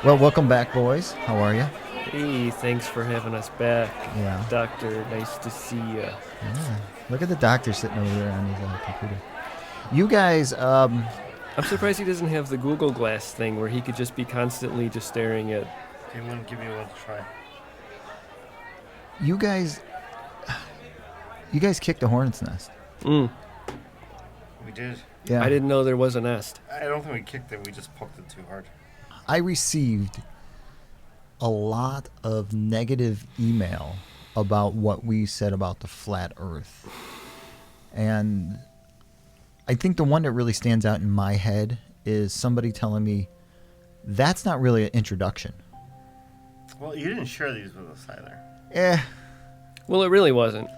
Well, welcome back, boys. How are you? Hey, thanks for having us back. Yeah. Doctor, nice to see you. Yeah. Look at the doctor sitting over there on his computer. You guys, I'm surprised he doesn't have the Google Glass thing where he could just be constantly just staring at. They wouldn't give me one to try. you guys kicked the hornet's nest. Mm, We did. Yeah. I didn't know there was a nest. I don't think we kicked it. We just poked it too hard. I received a lot of negative email about what we said about the flat Earth. And I think the one that really stands out in my head is somebody telling me that's not really an introduction. Well, you didn't share these with us either. Well, it really wasn't.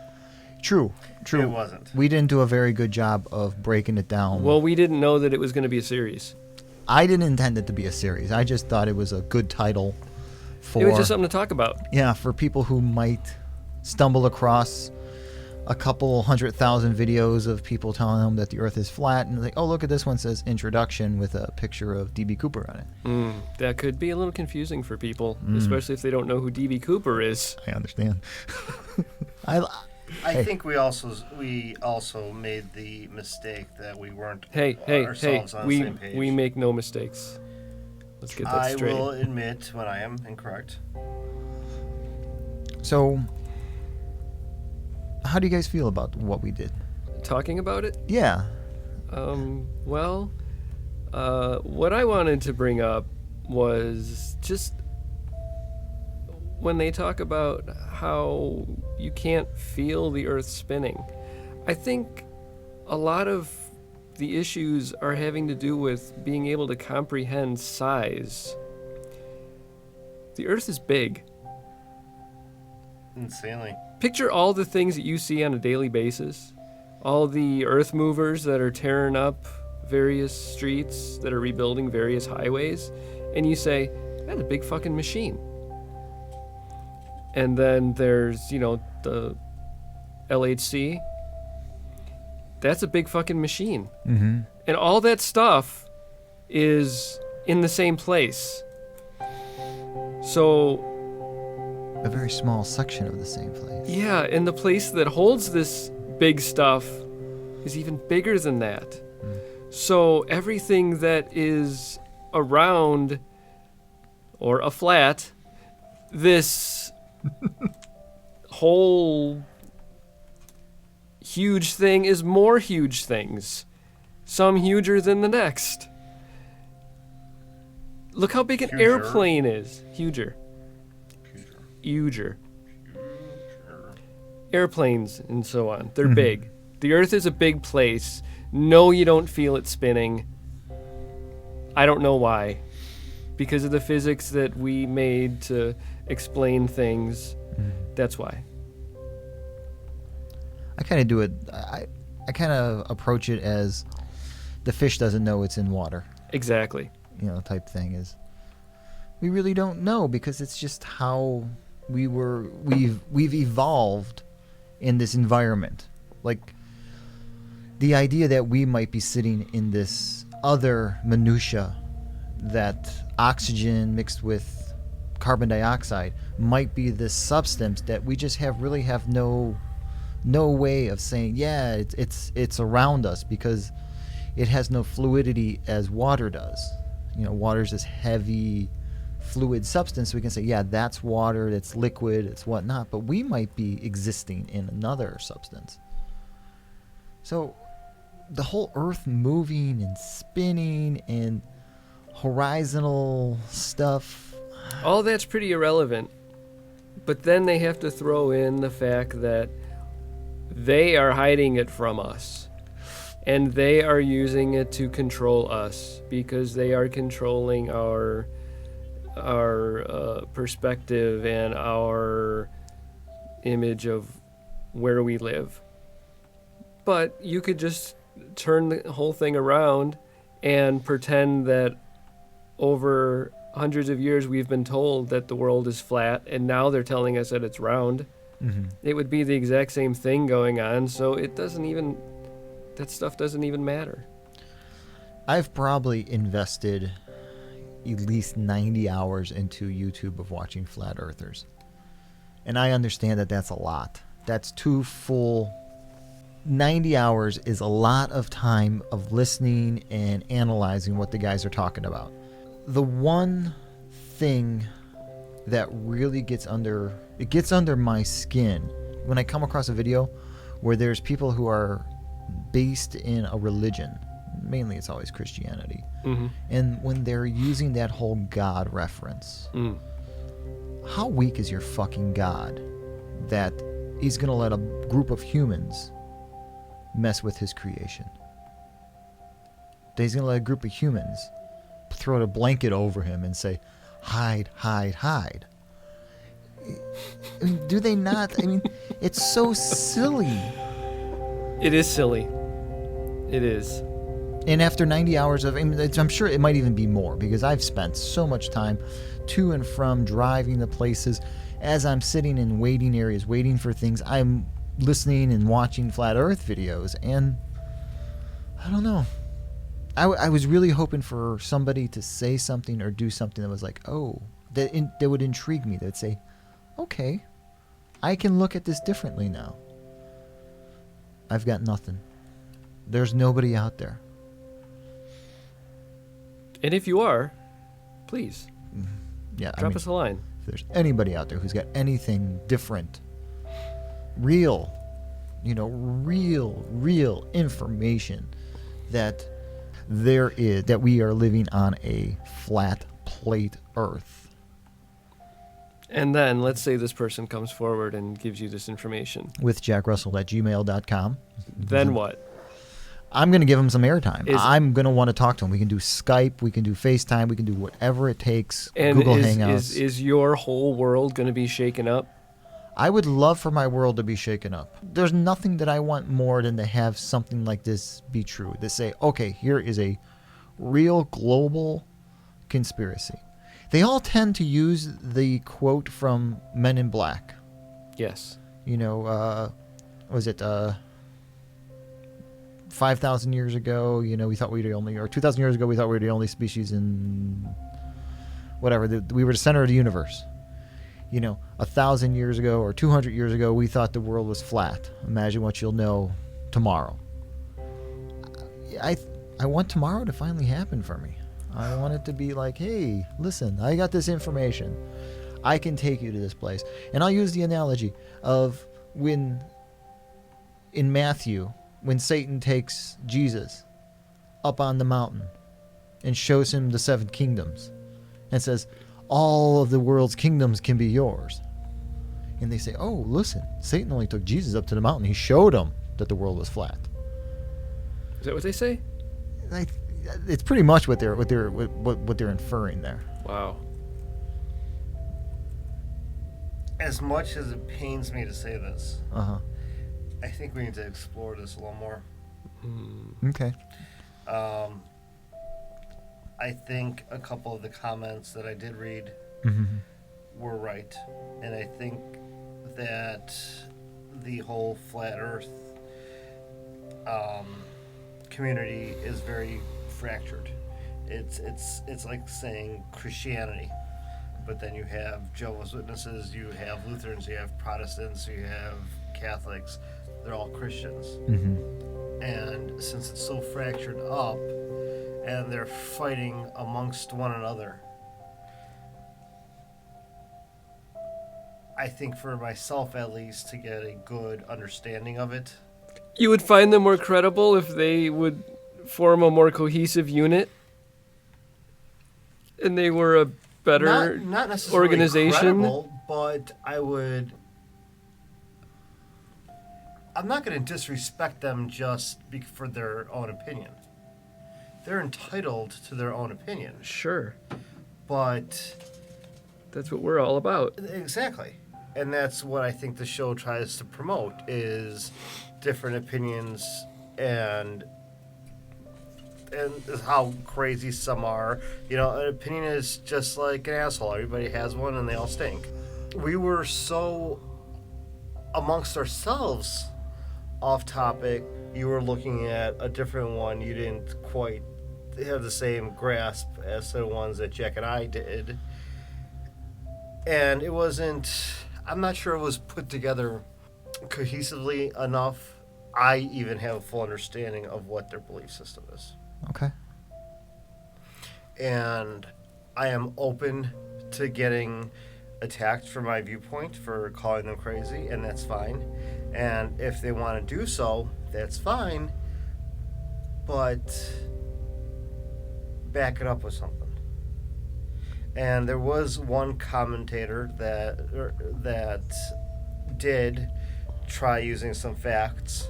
True. It wasn't. We didn't do a very good job of breaking it down. Well, we didn't know that it was going to be a series. I didn't intend it to be a series. I just thought it was a good title for It was just something to talk about. yeah, for people who might stumble across a couple 100,000 videos of people telling them that the Earth is flat, and like, oh, look at this one says introduction with a picture of D.B. Cooper on it. That could be a little confusing for people, especially if they don't know who D.B. Cooper is. I understand. I think we also made the mistake that we weren't Hey, ourselves on the same page. we make no mistakes. Let's get that I straight. will admit when I am incorrect. So, how do you guys feel about what we did? Talking about it? Yeah. What I wanted to bring up was just when they talk about how you can't feel the Earth spinning. I think a lot of the issues are having to do with being able to comprehend size. The Earth is big. Insanely. Picture all the things that you see on a daily basis. All the earth movers that are tearing up various streets, that are rebuilding various highways. And you say, that's a big fucking machine. And then there's, the LHC. That's a big fucking machine. Mm-hmm. And all that stuff is in the same place. So, A very small section of the same place. yeah, and the place that holds this big stuff is even bigger than that. So everything that is around or a flat, this whole huge thing is more huge things. Some huger than the next. Look how big an Huger. airplane is. Huger. Airplanes and so on. They're big. The Earth is a big place. No, you don't feel it spinning. I don't know why. Because of the physics that we made to explain things. That's why. I kind of do it. I kind of approach it as the fish doesn't know it's in water. Exactly. Type thing is. We really don't know because it's just how we've evolved in this environment. Like the idea that we might be sitting in this other minutia, that oxygen mixed with carbon dioxide might be this substance that we just have no way of saying, yeah, it's around us, because it has no fluidity as water does. Water's this heavy fluid substance. We can say, yeah, that's water, it's liquid, it's whatnot, but we might be existing in another substance. So the whole Earth moving and spinning and horizontal stuff, All that's pretty irrelevant. But then they have to throw in the fact that they are hiding it from us. And they are using it to control us because they are controlling our perspective and our image of where we live. But you could just turn the whole thing around and pretend that over hundreds of years we've been told that the world is flat, and now they're telling us that it's round. It would be the exact same thing going on, so that stuff doesn't even matter. I've probably invested at least 90 hours into YouTube of watching flat earthers. And I understand that that's a lot. That's 2 full 90 hours is a lot of time of listening and analyzing what the guys are talking about. The one thing that really gets under my skin when I come across a video where there's people who are based in a religion, mainly it's always Christianity, and when they're using that whole God reference, how weak is your fucking God that he's going to let a group of humans mess with his creation? That he's going to let a group of humans throw a blanket over him and say, hide, hide, hide. I mean, do they not? I mean, it's so silly. It is silly. It is. And after 90 hours of, I mean, I'm sure it might even be more, because I've spent so much time to and from driving the places. As I'm sitting in waiting areas, waiting for things, I'm listening and watching flat earth videos, and I don't know. I was really hoping for somebody to say something or do something that was like, oh, that would intrigue me. That would say, okay, I can look at this differently now. I've got nothing. There's nobody out there. And if you are, please Drop us a line. If there's anybody out there who's got anything different, real information that that we are living on a flat plate Earth. And then let's say this person comes forward and gives you this information. With jackrussell@gmail.com. Then what? I'm going to give him some airtime. I'm going to want to talk to him. We can do Skype. We can do FaceTime. We can do whatever it takes. And Google Hangouts. Is your whole world going to be shaken up? I would love for my world to be shaken up. There's nothing that I want more than to have something like this be true. To say, okay, here is a real global conspiracy. They all tend to use the quote from Men in Black. Yes. Was it 5,000 years ago, we thought we were the only, or 2,000 years ago, we thought we were the only species in whatever, we were the center of the universe. 1,000 years ago or 200 years ago, we thought the world was flat. Imagine what you'll know tomorrow. I want tomorrow to finally happen for me. I want it to be like, hey, listen, I got this information. I can take you to this place. And I'll use the analogy of when, in Matthew, when Satan takes Jesus up on the mountain and shows him the 7 kingdoms and says, all of the world's kingdoms can be yours. And they say, oh, listen, Satan only took Jesus up to the mountain. He showed him that the world was flat. Is that what they say? It's pretty much what they're inferring there. Wow. As much as it pains me to say this, Uh-huh. I think we need to explore this a little more. Okay. I think a couple of the comments that I did read were right. And I think that the whole flat earth community is very fractured. It's like saying Christianity, but then you have Jehovah's Witnesses, you have Lutherans, you have Protestants, you have Catholics. They're all Christians. And since it's so fractured up and they're fighting amongst one another, I think for myself at least, to get a good understanding of it, You would find them more credible if they would form a more cohesive unit and they were a better not necessarily organization. credible, but I'm not going to disrespect them just for their own opinion. They're entitled to their own opinion. Sure. But That's what we're all about. exactly. And that's what I think the show tries to promote, is different opinions and how crazy some are. An opinion is just like an asshole. Everybody has one and they all stink. We were so amongst ourselves off topic. You were looking at a different one. You didn't quite have the same grasp as the ones that Jack and I did. And it wasn't, I'm not sure it was put together cohesively enough. I even have a full understanding of what their belief system is. Okay. And I am open to getting attacked for my viewpoint for calling them crazy, and that's fine. And if they want to do so, that's fine. But back it up with something. And there was one commentator that did try using some facts.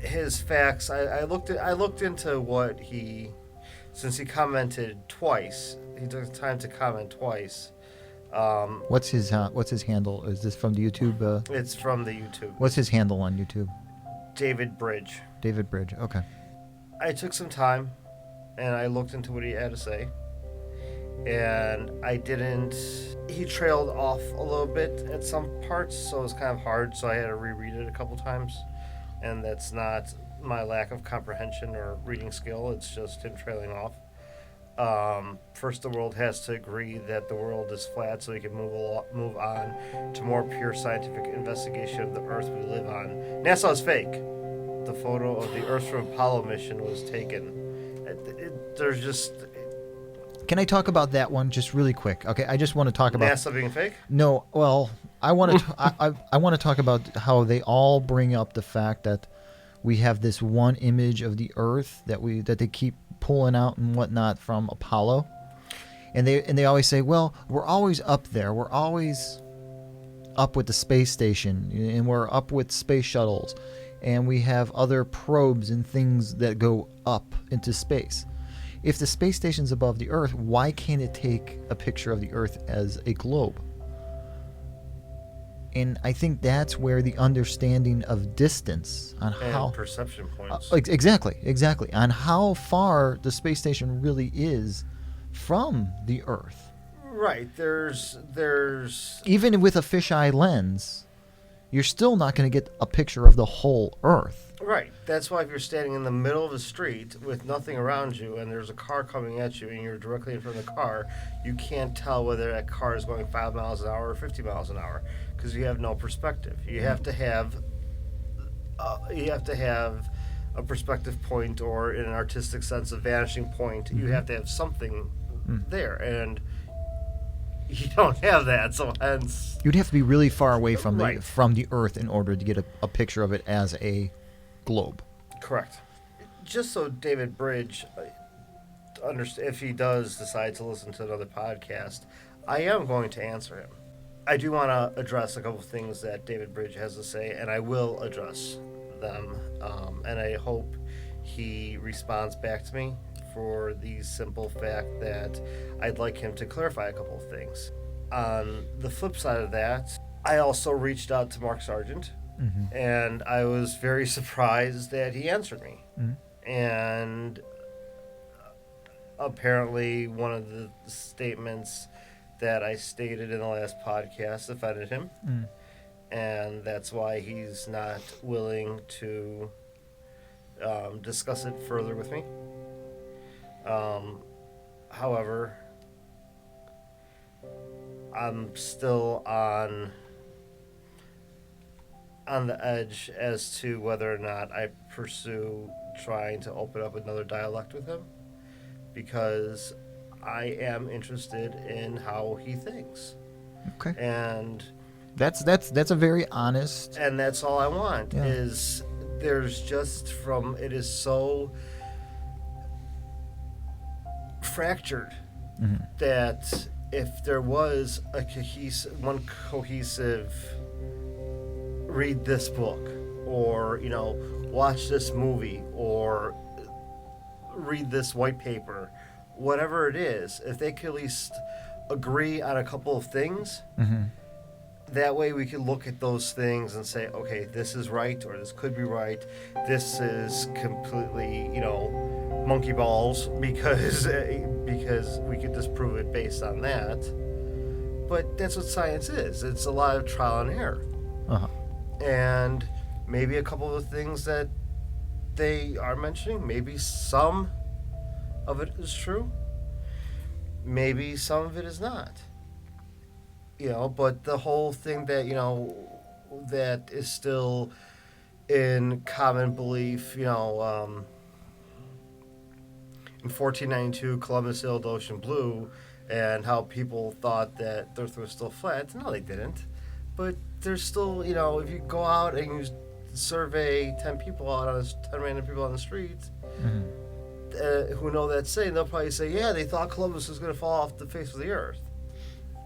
His facts, I looked into what he, since he commented twice, he took the time to comment twice. What's his handle? Is this from the YouTube? It's from the YouTube. What's his handle on YouTube? David Bridge. David Bridge. Okay. I took some time and I looked into what he had to say. And he trailed off a little bit at some parts, so it was kind of hard, so I had to reread it a couple times. And that's not my lack of comprehension or reading skill, it's just him trailing off. First, the world has to agree that the world is flat so we can move on to more pure scientific investigation of the Earth we live on. NASA is fake. The photo of the Earth from Apollo mission was taken. There's just... Can I talk about that one just really quick? Okay, I just want to talk about NASA being fake? No, well, I want to I want to talk about how they all bring up the fact that we have this one image of the Earth that they keep pulling out and whatnot from Apollo, and they always say, well, we're always up there, we're always up with the space station, and we're up with space shuttles, and we have other probes and things that go up into space. If the space station's above the Earth, why can't it take a picture of the Earth as a globe? And I think that's where the understanding of distance on and perception points. Exactly. On how far the space station really is from the Earth. Right. There's Even with a fisheye lens, you're still not going to get a picture of the whole Earth. Right. That's why if you're standing in the middle of a street with nothing around you and there's a car coming at you and you're directly in front of the car, you can't tell whether that car is going 5 miles an hour or 50 miles an hour because you have no perspective. You have to have a perspective point, or in an artistic sense, a vanishing point. Mm-hmm. You have to have something there, and you don't have that, so hence... You'd have to be really far away from Right. from the Earth in order to get a picture of it as a globe. Correct. Just so David Bridge understand, if he does decide to listen to another podcast, I am going to answer him. I do want to address a couple of things that David Bridge has to say, and I will address them. And I hope he responds back to me for the simple fact that I'd like him to clarify a couple of things. On the flip side of that, I also reached out to Mark Sargent, and I was very surprised that he answered me. And apparently one of the statements that I stated in the last podcast offended him, and that's why he's not willing to discuss it further with me. However, I'm still on the edge as to whether or not I pursue trying to open up another dialect with him, because I am interested in how he thinks. Okay. And That's a very honest. and that's all I want. Yeah. Is there's just from it is so fractured that if there was a cohesive read this book, or watch this movie, or read this white paper, whatever it is, if they could at least agree on a couple of things, that way we could look at those things and say, okay, this is right, or this could be right, this is completely monkey balls, because we could disprove it based on that. But that's what science is. It's a lot of trial and error. And maybe a couple of things that they are mentioning, maybe some of it is true. Maybe some of it is not. But the whole thing that, that is still in common belief, in 1492, Columbus sailed the ocean blue, and how people thought that the earth was still flat. No, they didn't. But there's still, if you go out and you survey 10 people out on 10 random people on the streets, who know that saying, they'll probably say, yeah, they thought Columbus was going to fall off the face of the earth.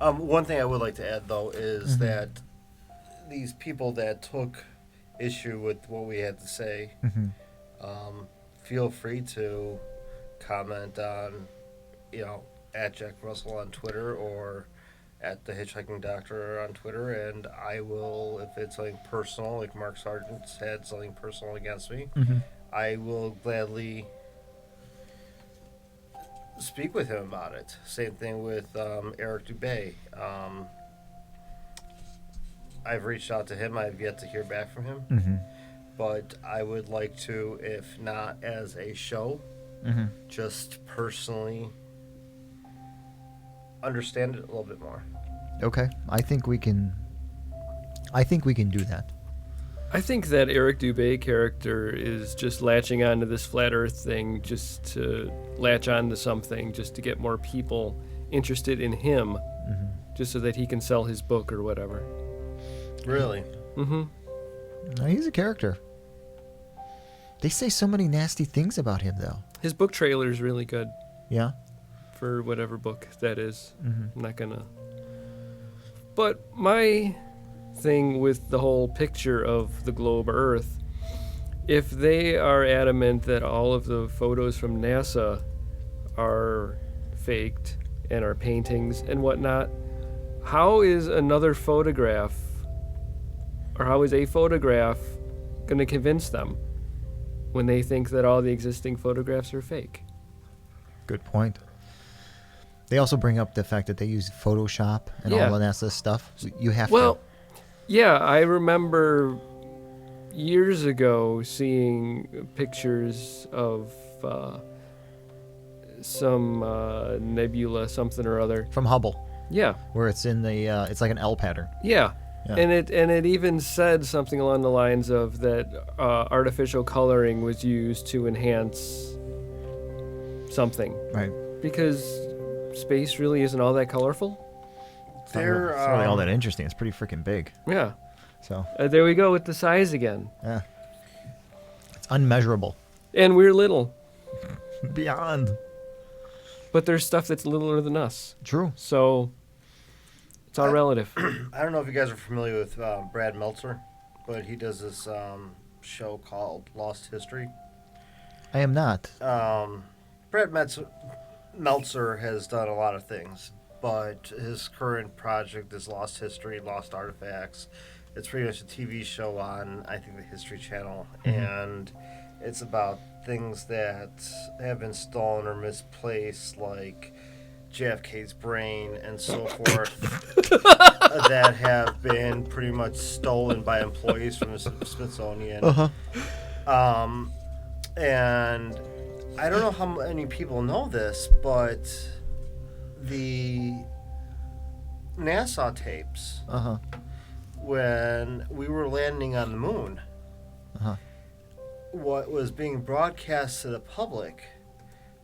One thing I would like to add, though, is that these people that took issue with what we had to say, feel free to comment on, at Jack Russell on Twitter or at the Hitchhiking Doctor on Twitter, and I will, if it's something personal, like Mark Sargent's had something personal against me, I will gladly speak with him about it. Same thing with Eric Dubay. I've reached out to him. I've yet to hear back from him. But I would like to, if not as a show, just personally understand it a little bit more. Okay, I think we can do that. I think that Eric Dubay character is just latching onto this flat Earth thing just to latch onto something, just to get more people interested in him, just so that he can sell his book or whatever. Really? No, he's a character. They say so many nasty things about him, though. His book trailer is really good. Yeah? For whatever book that is. I'm not gonna... But my thing with the whole picture of the globe Earth, if they are adamant that all of the photos from NASA are faked and are paintings and whatnot, how is another photograph, or how is a photograph going to convince them when they think that all the existing photographs are fake? Good point. They also bring up the fact that they use Photoshop and all the NASA stuff. You have to. Yeah, I remember years ago seeing pictures of some nebula, something or other. From Hubble. Yeah. Where it's in the, it's like an L pattern. Yeah. And it even said something along the lines of that artificial coloring was used to enhance something. Right. Because space really isn't all that colorful. It's not really all that interesting. It's pretty freaking big. Yeah. So. There we go with the size again. Yeah. It's unmeasurable. And we're little. Beyond. But there's stuff that's littler than us. True. So it's all relative. I don't know if you guys are familiar with Brad Meltzer, but he does this show called Lost History. I am not. Brad Meltzer has done a lot of things, but his current project is Lost History, Lost Artifacts. It's pretty much a TV show on, I think, the History Channel, and it's about things that have been stolen or misplaced, like JFK's brain and so forth, that have been pretty much stolen by employees from the Smithsonian. And I don't know how many people know this, but the NASA tapes, when we were landing on the moon, what was being broadcast to the public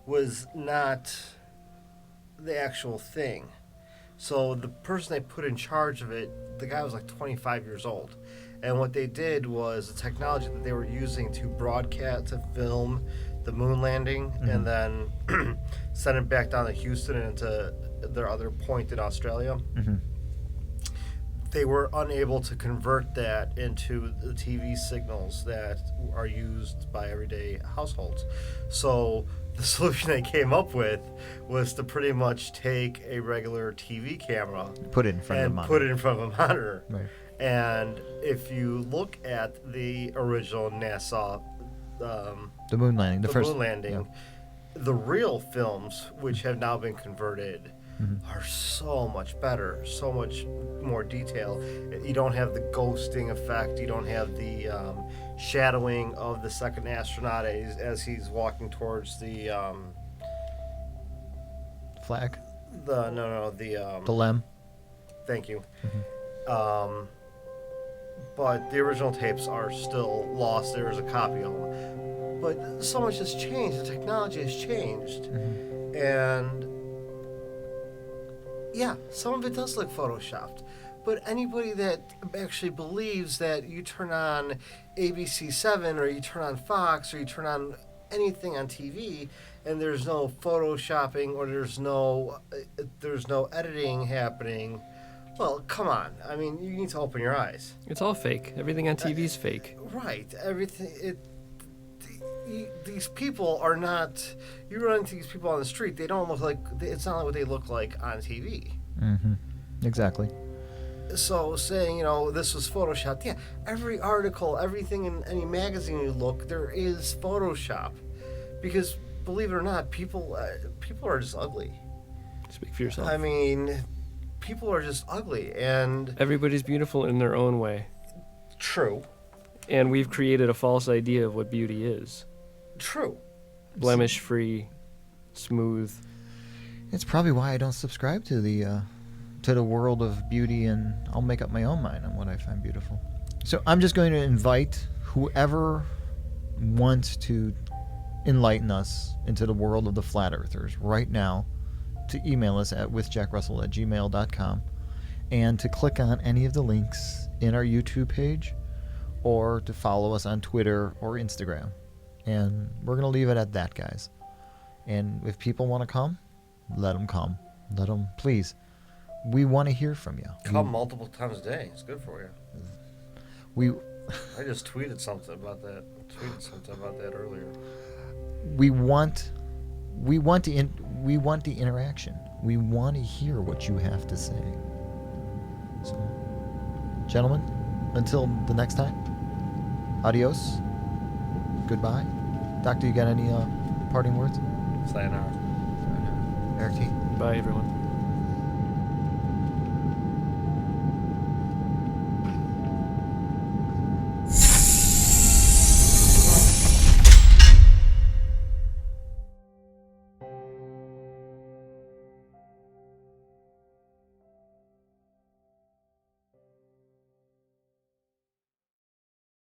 was not the actual thing. So the person they put in charge of it, the guy was like 25 years old. And what they did was the technology that they were using to broadcast, to film the moon landing, and then send it back down to Houston and to their other point in Australia. They were unable to convert that into the TV signals that are used by everyday households. So the solution they came up with was to pretty much take a regular TV camera, put it in front of a monitor. Right. And if you look at the original NASA, the moon landing, the real films, which have now been converted, are so much better, so much more detail. You don't have the ghosting effect. You don't have the shadowing of the second astronaut as he's walking towards the flag, the lem. thank you. But the original tapes are still lost. There is a copy of them. But so much has changed. The technology has changed. And yeah, some of it does look photoshopped. But anybody that actually believes that you turn on ABC7 or you turn on Fox or you turn on anything on TV and there's no photoshopping or there's no editing happening, well, come on. I mean, you need to open your eyes. It's all fake. Everything on TV is fake. Right. Everything. These people are not. You run into these people on the street. They don't look like. It's not like what they look like on TV. Exactly. So saying, this was photoshopped. Yeah. Every article, everything in any magazine you look, there is Photoshop, because believe it or not, people are just ugly. Speak for yourself. I mean, people are just ugly, and Everybody's beautiful in their own way. true. And we've created a false idea of what beauty is. True. Blemish-free, smooth. It's probably why I don't subscribe to the world of beauty, and I'll make up my own mind on what I find beautiful. So I'm just going to invite whoever wants to enlighten us into the world of the flat earthers right now to email us at withjackrussell@gmail.com and to click on any of the links in our YouTube page or to follow us on Twitter or Instagram. And we're going to leave it at that, guys. And if people want to come, let them come. Let them, please. We want to hear from you. Come multiple times a day. It's good for you. We I just tweeted something about that. Earlier. we want the interaction. We want to hear what you have to say. So, gentlemen, until the next time, adios. Goodbye. Doctor, you got any parting words? Sayonara. Eric T. Bye, everyone.